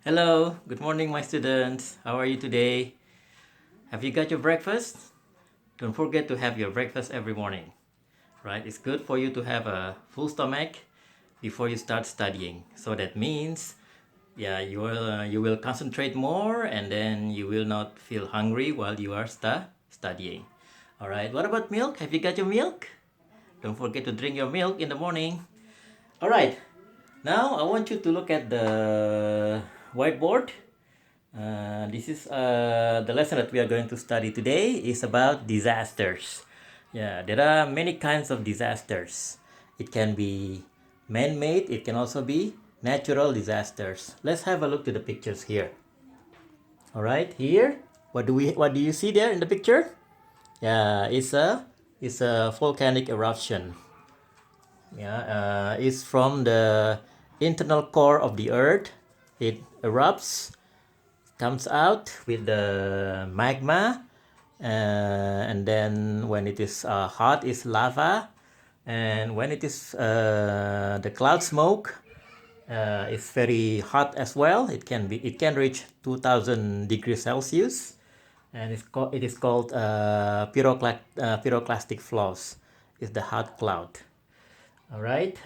Hello, good morning, my students. How are you today? Have you got your breakfast? Don't forget to have your breakfast every morning, right? It's good for you to have a full stomach before you start studying. So that means, yeah, you will concentrate more, and then you will not feel hungry while you are studying. All right. What about milk? Have you got your milk? Don't forget to drink your milk in the morning. All right. Now I want you to look at the whiteboard. This is the lesson that we are going to study today is about disasters. Yeah, there are many kinds of disasters. It can be man-made, it can also be natural disasters. Let's have a look to the pictures here. All right, here, what do you see there in the picture? Yeah, it's a volcanic eruption. Yeah, it's from the internal core of the earth. It erupts, comes out with the magma, and then when it is hot is lava, and when it is the cloud smoke, it's very hot as well. It can reach 2000 degrees Celsius, and it is called pyroclastic flows. It's the hot cloud. All right.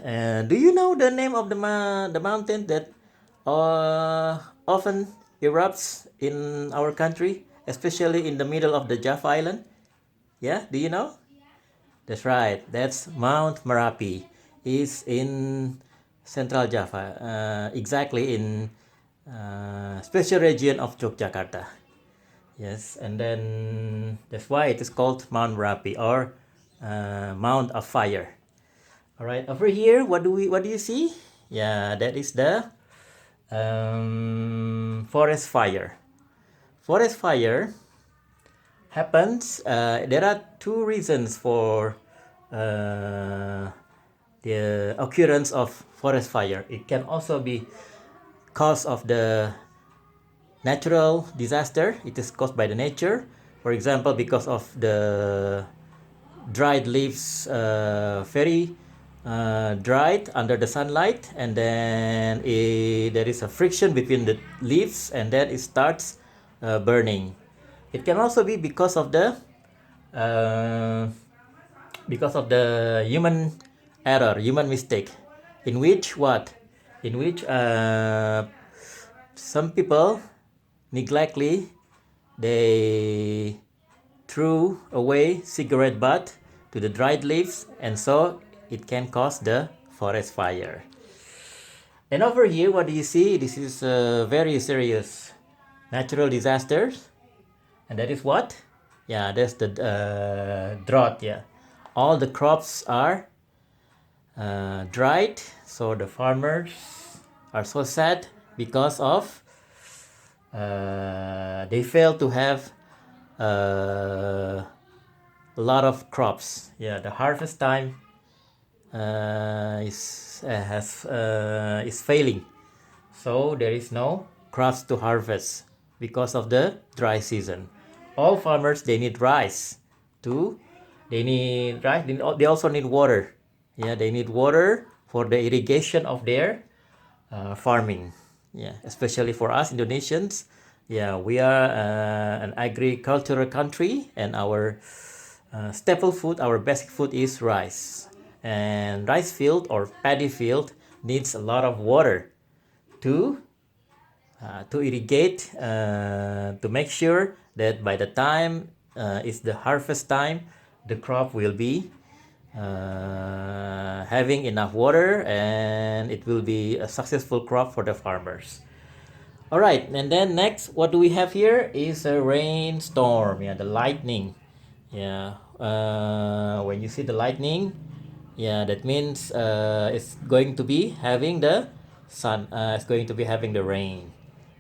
Do you know the name of the mountain that often erupts in our country, especially in the middle of the Java Island? Yeah, do you know? That's right. That's Mount Merapi. It's in Central Java, exactly in special region of Yogyakarta. Yes, and then that's why it is called Mount Merapi or Mount of Fire. All right, over here, what do you see? Yeah, that is the forest fire. Forest fire happens. There are two reasons for uh, the occurrence of forest fire. It can also be cause of the natural disaster. It is caused by the nature. For example, because of the dried leaves, very dried under the sunlight, and then there is a friction between the leaves, and then it starts burning. It can also be uh, because of the human error, human mistake, in which what, in which some people neglectly they threw away cigarette butt to the dried leaves, and so it can cause the forest fire. And over here, what do you see? This is a very serious natural disasters, and that is what? Yeah, that's the drought. Yeah, all the crops are dried, so the farmers are so sad because of they fail to have a lot of crops. Yeah, the harvest time is failing, so there is no crops to harvest because of the dry season. All farmers, they need rice to they need rice. They also need water. Yeah, they need water for the irrigation of their farming. Yeah, especially for us Indonesians. Yeah, we are an agricultural country, and our staple food, our basic food is rice. And rice field or paddy field needs a lot of water to irrigate, to make sure that by the time it's the harvest time, the crop will be having enough water, and it will be a successful crop for the farmers. All right, and then next, what do we have here is a rainstorm. Yeah, the lightning. Yeah, when you see the lightning, yeah, that means it's going to be having the sun. It's going to be having the rain.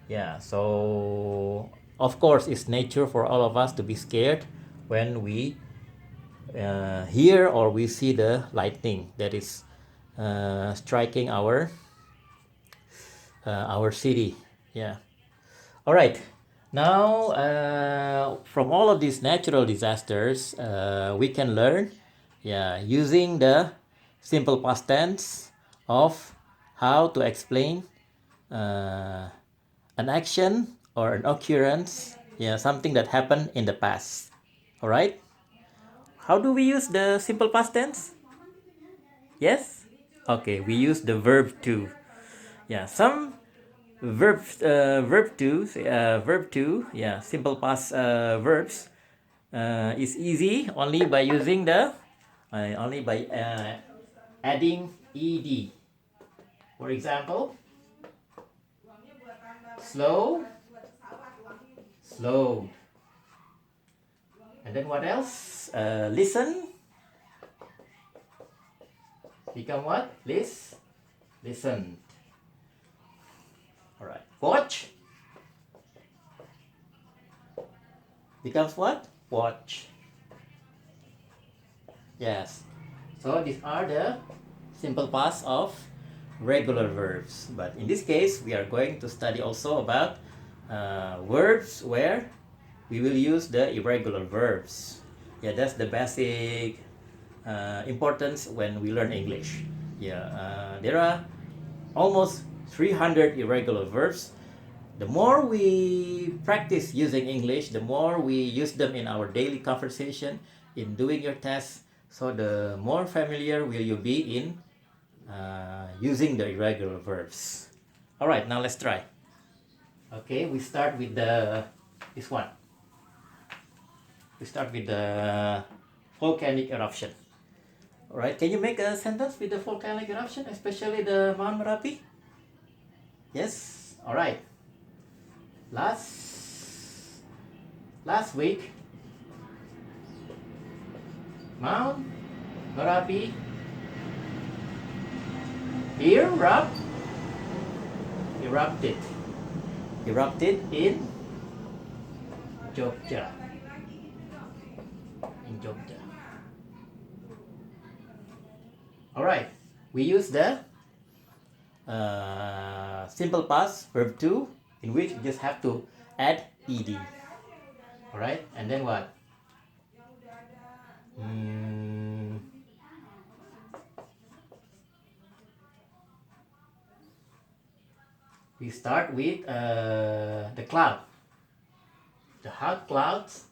Yeah, so of course, it's nature for all of us to be scared when we hear or we see the lightning that is striking our city. Yeah. All right. Now, from all of these natural disasters, we can learn, yeah, using the simple past tense of how to explain uh, an action or an occurrence, yeah, something that happened in the past. All right. How do we use the simple past tense? Yes. Okay, we use the verb to. Yeah, some verb to, yeah, simple past verbs is easy only by using the only by adding ed. For example, slow, slow. And then what else? Listen. Become what? Listen. All right. Watch. Becomes what? Watch. Yes. So these are the simple past of regular verbs. But in this case, we are going to study also about verbs where we will use the irregular verbs. Yeah, that's the basic importance when we learn English. Yeah, there are almost 300 irregular verbs. The more we practice using English, the more we use them in our daily conversation, in doing your tests, so the more familiar will you be in using the irregular verbs. All right, now let's try. Okay, we start with this one. We start with the volcanic eruption. All right, can you make a sentence with the volcanic eruption, especially the Mount Merapi? Yes. All right. Last week, Mount Merapi erupted in Jogja. All right, we use the simple past verb to, in which you just have to add ed. All right, and then what? We start with the cloud, the hot clouds.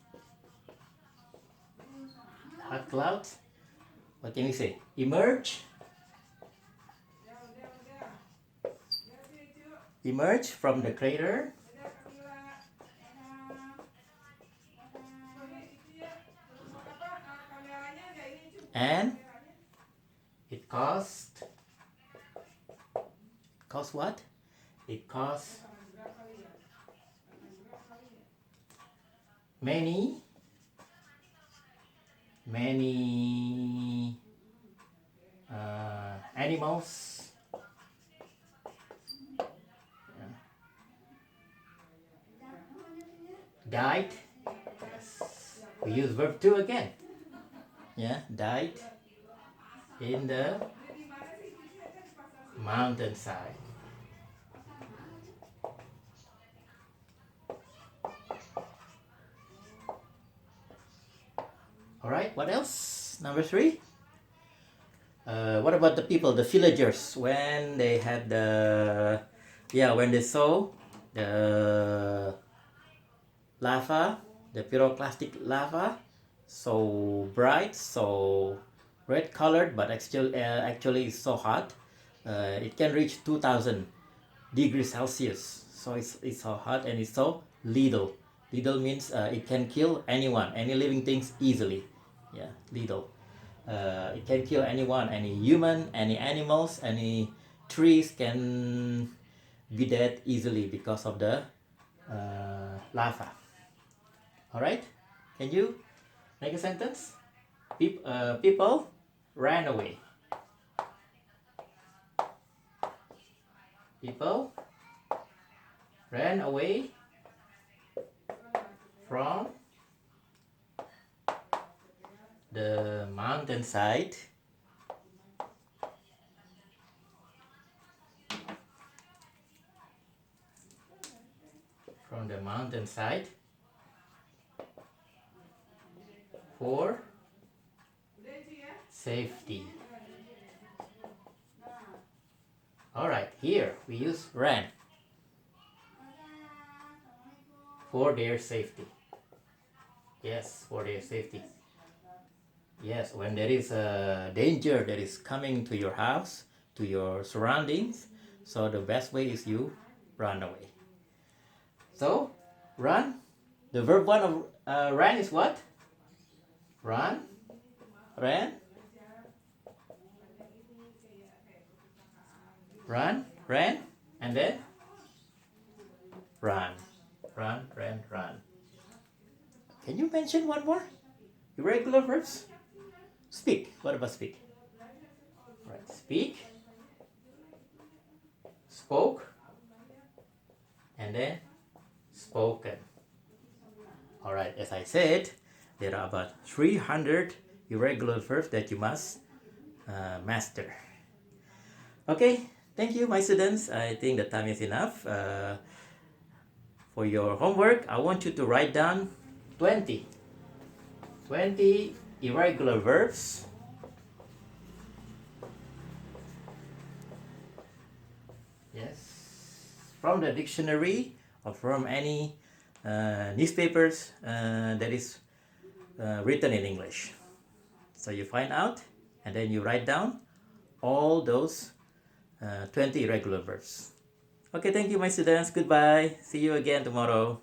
What can we say? Emerge from the crater and it caused what? It caused many animals died. Yes. We use verb to again. Yeah, died in the mountainside. All right, what else? Number 3. What about the people, the villagers, when they had when they saw the lava, the pyroclastic lava, so bright, so red colored, but actually it's so hot. It can reach 2000 degrees Celsius. So it's so hot and it's so lethal. Lethal means it can kill anyone, any living things easily. Yeah, lethal. It can kill anyone, any human, any animals, any trees can be dead easily because of the lava. All right, can you make a sentence? People ran away. People ran away from the mountainside for safety. All right, here we use ran. for their safety. Yes, for their safety. Yes, when there is a danger that is coming to your house, to your surroundings, so the best way is you run away. So, run. The verb one of run is what? Run, ran, run, ran, and then run, run, ran, run. Can you mention one more? Irregular verbs? Speak. What about speak? Right. Speak, spoke, and then spoken. All right. As I said, there are about 300 irregular verbs that you must master. Okay. Thank you, my students. I think the time is enough. For your homework, I want you to write down 20 irregular verbs. Yes, from the dictionary or from any newspapers that is written in English. So you find out and then you write down all those 20 irregular verbs. Okay, thank you, my students. Goodbye. See you again tomorrow.